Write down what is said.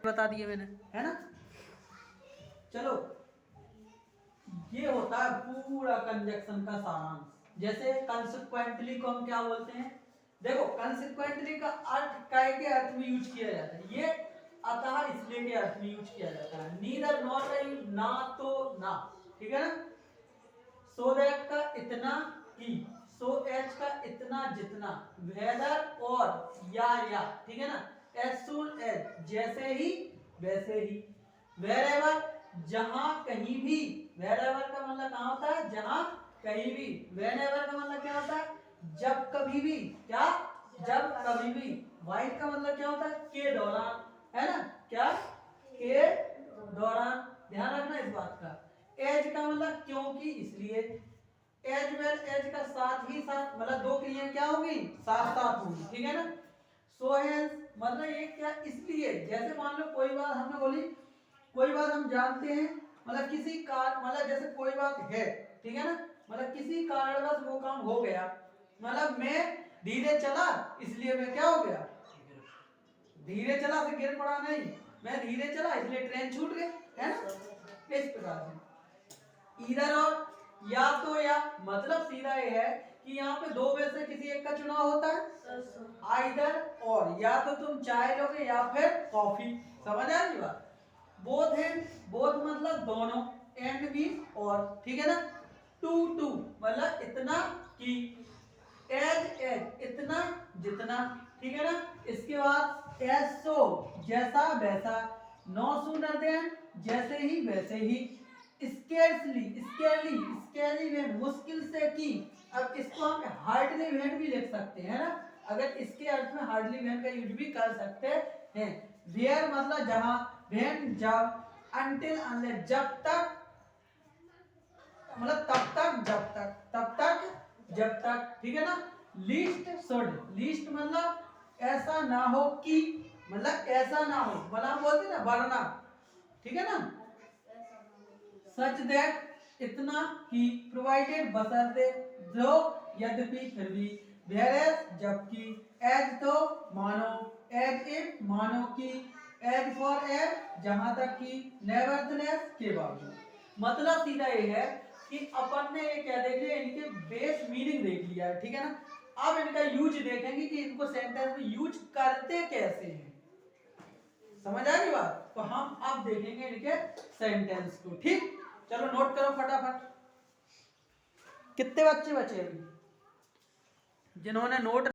बता दिए मैंने, है ना। चलो, ये होता है पूरा कंजक्शन का सारांश। जैसे कंसिक्वेंटली को हम क्या बोलते हैं, देखो कंसिक्वेंटली का अर्थ काय के अर्थ में यूज किया जाता है, ये अतः इसलिए के अर्थ में यूज किया जाता है। नीदर नॉट ना तो ना, ठीक है ना। सो दैट का इतना की, सो एच का इतना जितना, वेदर और या, ठीक है ना। एज सून एज जैसे ही वैसे ही, वेरेवर जहां कहीं भी, वेरेवर का मतलब कहां होता है, जहां कहीं भी। वेनेवर का मतलब क्या होता है, जब कभी भी, क्या, जब कभी भी। वाइट का मतलब क्या होता है, के दौरान, है ना, क्या, के दौरान। ध्यान रखना इस बात का। एज का मतलब क्योंकि, इसलिए। एज वेल एज का साथ ही साथ, मतलब दो क्रिया क्या होगी, साथ साथ होगी, ठीक है ना। सो हेंस मतलब ये क्या, इसलिए। जैसे मान लो कोई बात हमने बोली, कोई बात हम जानते हैं, मतलब किसी कार, मतलब जैसे कोई बात है, ठीक है ना, मतलब किसी कारणवश वो काम हो गया, मतलब मैं धीरे चला इसलिए मैं क्या हो गया, धीरे चला से गिर पड़ा नहीं, मैं धीरे चला इसलिए ट्रेन छूट गई, है ना। इस प्रकार से इधर और या तो या, मतलब सीधा ये है कि यहाँ पे दो में से किसी एक का चुनाव होता है, आइदर और, या तो तुम चाय लोगे या फिर कॉफी। समझ आ रही बात। बोथ है, बोथ मतलब दोनों, एंड भी और, ठीक है ना। टू टू मतलब इतना की, एज एज इतना जितना, ठीक है ना। इसके बाद एज सो जैसा वैसा, नो सूनर देन जैसे ही वैसे ही, स्केर्सली स्केरली स्केरली वेन मुश्किल से की। अब इसको हम हार्डली वेन भी लिख सकते हैं ना, अगर इसके अर्थ में हार्डली वेन का यूज भी कर सकते हैं। वेयर मतलब जहां, वेन जब, अनटिल अनलेस जब तक, मतलब तब तक जब तक, तब तक जब तक, ठीक है ना। लीस्ट शुड, लीस्ट मतलब ऐसा ना हो कि, मतलब ऐसा ना हो, मतलब हम बोलते हैं ना वरना, ठीक है ना। सच दैट इतना कि, प्रोवाइडेड बशर्ते, जो यद्यपि फिर भी, वेयरएज जबकि, एज तो मानो, एज इफ मानो कि, एज फॉर एज जहां तक कि, नेवरथलेस के बावजूद। मतलब सीधा ये है कि अपन ने ये क्या देख लिया, इनके बेस मीनिंग देख लिया है, ठीक है ना। अब इनका यूज देखेंगे कि इनको सेंटेंस में यूज करते कैसे हैं। समझ आ रही बात। तो हम अब देखेंगे इनके सेंटेंस को, ठीक। चलो नोट करो फटाफट। कितने बच्चे बचे अभी जिन्होंने नोट